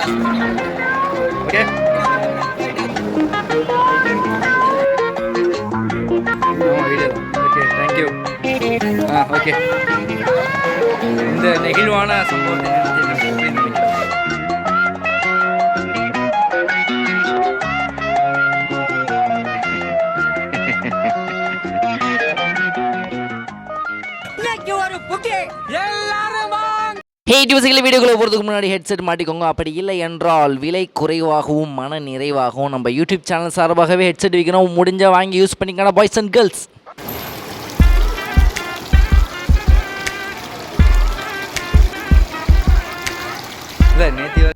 Okay video தான். Okay thank you. Okay. இந்த நெகிழ்வான சம்பவத்தை நினைத்து என்ன எப்படி நினைக்கிறேன்? வீடியோக்குள்ள போகிறதுக்கு முன்னாடி ஹெட்செட் மாட்டிக்கோங்க. அப்படி இல்லை என்றால் விலை குறைவாகவும் மன நிறைவாகவும் நம்ம யூடியூப் சேனல் சார்பாகவே ஹெட்செட் விற்கணும். முடிஞ்சால் வாங்கி யூஸ் பண்ணிக்கலாம் பாய்ஸ் அண்ட் கேர்ள்ஸ். இல்லை நேற்று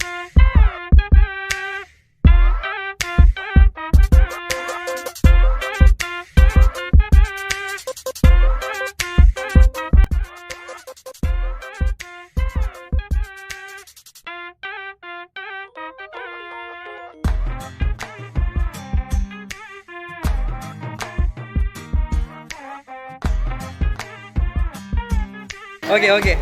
ஓகே ஓகே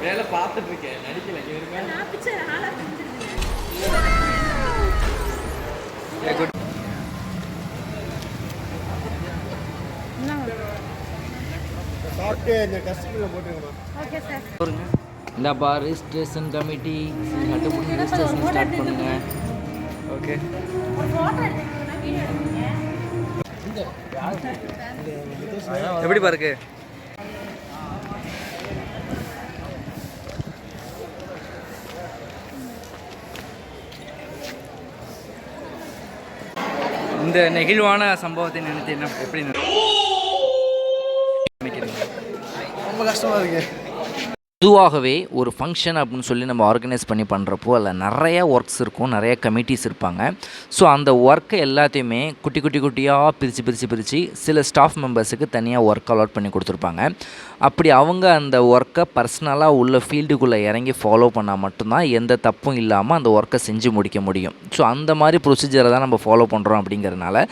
வேலை பார்த்துட்டு இருக்கேன், நடிக்கல. இந்த பார் ரிஜிஸ்ட்ரேஷன் கமிட்டி ரிஜிஸ்ட்ரேஷன் ஸ்டார்ட் பண்ணுங்க. ஓகே எப்படி பாருக்கு? இந்த நெகிழ்வான சம்பவத்தை நினைத்து என்ன எப்படி நினைக்கிறீங்க? ரொம்ப கஷ்டமாக இருக்கு. பொதுவாகவே ஒரு ஃபங்க்ஷன் அப்படின்னு சொல்லி நம்ம ஆர்கனைஸ் பண்ணி பண்ணுறப்போ அதில் நிறைய ஒர்க்ஸ் இருக்கும், நிறைய கமிட்டிஸ் இருப்பாங்க. ஸோ அந்த ஒர்க்கை எல்லாத்தையுமே குட்டி குட்டியாக பிரித்து சில ஸ்டாஃப் மெம்பர்ஸுக்கு தனியாக ஒர்க் அலாட் பண்ணி கொடுத்துருப்பாங்க. அப்படி அவங்க அந்த ஒர்க்கை பர்சனலாக உள்ள ஃபீல்டுக்குள்ளே இறங்கி ஃபாலோ பண்ணால் மட்டும்தான் எந்த தப்பும் இல்லாமல் அந்த ஒர்க்கை செஞ்சு முடிக்க முடியும். ஸோ அந்த மாதிரி ப்ரொசீஜரை தான் நம்ம ஃபாலோ பண்ணுறோம். அப்படிங்கிறதுனால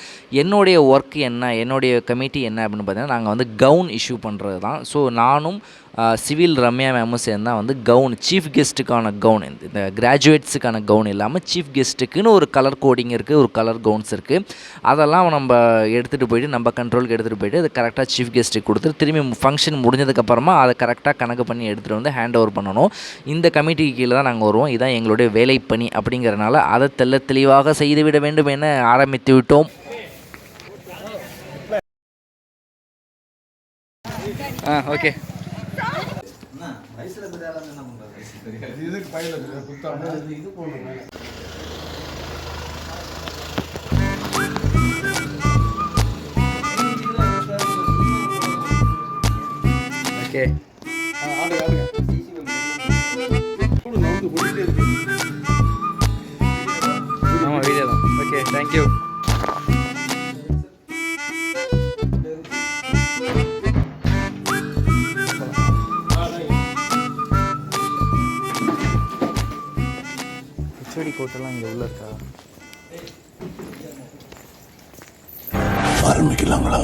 என்னுடைய ஒர்க் என்ன, என்னுடைய கமிட்டி என்ன அப்படின்னு பார்த்தீங்கன்னா, நாங்கள் வந்து கவுன் இஷ்யூ பண்ணுறது தான். ஸோ நானும் சிவில் ரம்யா மேமும் சேர்ந்து தான் வந்து கவுன், சீஃப் கெஸ்ட்டுக்கான கவுன், இந்த கிராஜுவேட்ஸுக்கான கவுன் இல்லாமல் சீஃப் கெஸ்ட்டுக்குன்னு ஒரு கலர் கோடிங் இருக்குது, ஒரு கலர் கவுன்ஸ் இருக்குது. அதெல்லாம் நம்ம எடுத்துகிட்டு போய்ட்டு நம்ம கண்ட்ரோலுக்கு எடுத்துகிட்டு போய்ட்டு அதை கரெக்டாக சீஃப் கெஸ்ட்டுக்கு கொடுத்துட்டு திரும்பி ஃபங்க்ஷன் முடிஞ்சதுக்கப்புறமா அதை கரெக்டாக கணக்கு பண்ணி எடுத்துகிட்டு வந்து ஹேண்ட் ஓவர் பண்ணணும். இந்த கமிட்டிக்கு கீழே தான் நாங்கள் வருவோம். இதுதான் எங்களுடைய வேலை பணி. அப்படிங்கிறனால அதை தெளிவாக செய்துவிட வேண்டும் என ஆரம்பித்து விட்டோம். ஓகே ஓகே ஆமாம் வீடியோ தான். Okay thank you. ஹெச்ஓடி கோட்டெல்லாம் இங்கே உள்ள இருக்கா? ஆரம்பிக்கலாங்களா?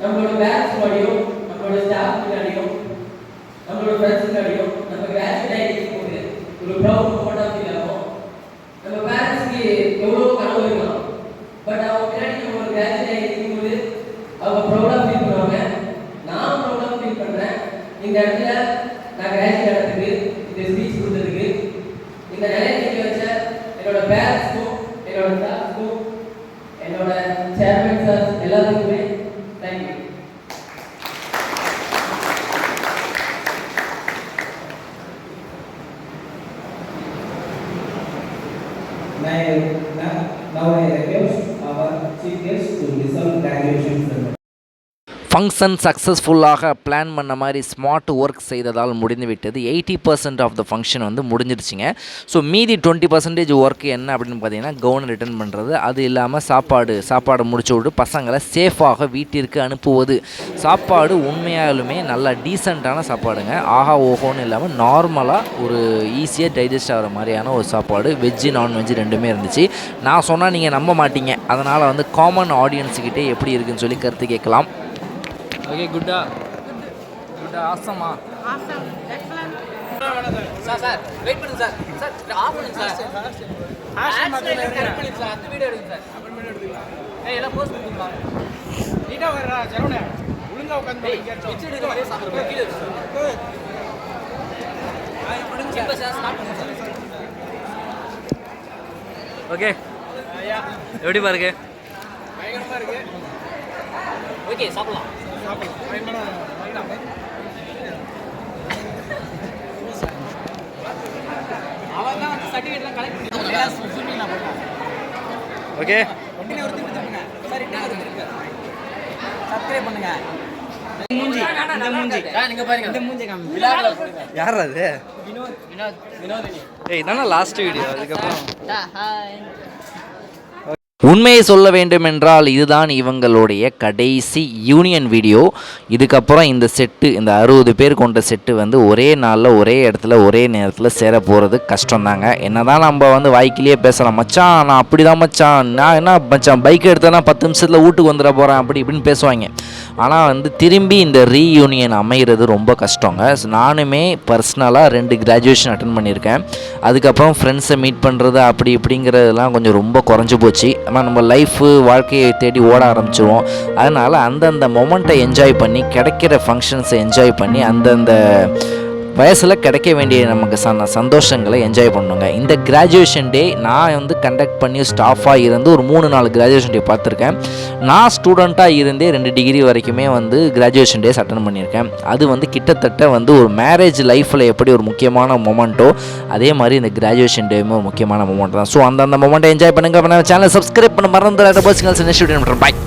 நம்மளோட பேரண்ட்ஸ் முன்னாடியும் நம்மளோட ஸ்டாஃப் முன்னாடியும் நம்மளோட ஃப்ரெண்ட்ஸ் முன்னாடியும் நம்ம கிராஜுவேட் ஆகிட்டு போது ஒரு ப்ரௌட் மூமெண்ட்டாக ஃபீல் ஆகும். நம்ம பேரண்ட்ஸ்க்கு எவ்வளோ கனவு இருக்கலாம், பட் அவங்க முன்னாடி நம்ம ஒரு கிராஜுவேட் ஆகிட்டு போது அவங்க ப்ரௌடாக ஃபீல் பண்ணுவாங்க. நான் ப்ரௌடாக ஃபீல் பண்ணுறேன். இந்த இடத்துல நான் கிராஜுவேட் ஆகிறதுக்கு, இந்த ஸ்பீச் கொடுத்ததுக்கு, இந்த நிலையை நிற்க வச்ச என்னோட பேரண்ட்ஸ்க்கும் என்னோட ஸ்டாஃப்க்கும் என்னோட சேர்மன் சார் எல்லாத்துக்குமே thank you. Now I request our chief guest to resolve graduation ceremony. Function சக்ஸஸ்ஃபுல்லாக பிளான் பண்ண மாதிரி ஸ்மார்ட் ஒர்க் செய்ததால் முடிந்து விட்டது. 80% ஆஃப் த ஃபங்க்ஷன் வந்து முடிஞ்சிருச்சுங்க. ஸோ மீதி 20% ஒர்க் என்ன அப்படின்னு பார்த்தீங்கன்னா கவுன் ரிட்டர்ன் பண்ணுறது, அது இல்லாமல் சாப்பாடு முடிச்சு விட்டு பசங்களை சேஃபாக வீட்டிற்கு அனுப்புவது. சாப்பாடு உண்மையாலுமே நல்லா டீசெண்டான சாப்பாடுங்க. ஆஹா ஓஹோன்னு இல்லாமல் நார்மலாக ஒரு ஈஸியாக டைஜஸ்ட் ஆகிற மாதிரியான ஒரு சாப்பாடு. வெஜ்ஜு நான்வெஜ்ஜு ரெண்டுமே இருந்துச்சு. நான் சொன்னால் நீங்கள் நம்ப மாட்டீங்க. அதனால் வந்து காமன் ஆடியன்ஸுக்கிட்டே எப்படி இருக்குன்னு சொல்லி கருத்து கேட்கலாம். ஓகே, குட்டா ஆசமா சார் வெயிட் பண்ணுங்க சார் ஆஃப் பண்ணுங்க சார் அந்த வீடியோ எடுங்க சார் ஏய் எல்லாம் போஸ்ட் பண்ணுங்க நீட்டா வரடா ஜரோனே ஒழுங்கா உட்கார்ந்து வெச்சு எடுங்க ஒரே சாப்பிடுங்க கீழ இப்ப சார் ஸ்டார்ட் பண்ணுங்க சார். ஓகே ஐயா எப்படி பாருங்க பயங்கரமா இருக்கு. ஓகே சாப்பிடலாம். ஓகே யார் அது? ஏய் இதான லாஸ்ட் வீடியோ. அதுக்கப்புறம் உண்மையை சொல்ல வேண்டுமென்றால் இதுதான் இவங்களுடைய கடைசி யூனியன் வீடியோ. இதுக்கப்புறம் இந்த 60 பேர் கொண்ட செட்டு வந்து ஒரே நாளில் ஒரே இடத்துல ஒரே நேரத்தில் சேர போகிறது கஷ்டம்தாங்க. என்ன தான் நம்ம வந்து வாய்க்கிலேயே பேசலாம், மச்சான் நான் அப்படி தான் மச்சான், நான் என்ன மச்சான் பைக் எடுத்தேன்னா 10 நிமிஷத்தில் வீட்டுக்கு வந்துட போகிறேன் அப்படி இப்படின்னு பேசுவாங்க. ஆனால் வந்து திரும்பி இந்த ரீயூனியன் அமைகிறது ரொம்ப கஷ்டங்க. நானுமே பர்சனலாக 2 கிராஜுவேஷன் அட்டன் பண்ணியிருக்கேன். அதுக்கப்புறம் ஃப்ரெண்ட்ஸை மீட் பண்ணுறது அப்படி இப்படிங்கிறதுலாம் கொஞ்சம் ரொம்ப குறைஞ்சி போச்சு. நம்ம லைஃபு வாழ்க்கையை தேடி ஓட ஆரம்பிச்சிருவோம். அதனால் அந்தந்த மொமெண்ட்டை என்ஜாய் பண்ணி கிடைக்கிற ஃபங்க்ஷன்ஸை என்ஜாய் பண்ணி அந்தந்த வயசில் கிடைக்க வேண்டிய நமக்கு சந்தோஷங்களை என்ஜாய் பண்ணுங்க. இந்த கிராஜுவேஷன் டே நான் வந்து கண்டக்ட் பண்ணி ஸ்டாஃபாக இருந்து ஒரு 3-4 கிராஜுவேஷன் டே பார்த்துருக்கேன். நான் ஸ்டூடெண்ட்டாக இருந்தே 2 டிகிரி வரைக்குமே வந்து கிராஜுவேஷன் டேஸ் அட்டன் பண்ணியிருக்கேன். அது வந்து கிட்டத்தட்ட வந்து ஒரு மேரேஜ் லைஃப்பில் எப்படி ஒரு முக்கியமான மொமெண்ட்டோ அதே மாதிரி இந்த கிராஜுவேஷன் டேவுமே ஒரு முக்கியமான மொமெண்ட் தான். ஸோ அந்த மொமெண்ட்டை என்ஜாய் பண்ணுங்கள். சேனலை சப்ஸ்கிரைப் பண்ண மறந்துடாத. பாய்.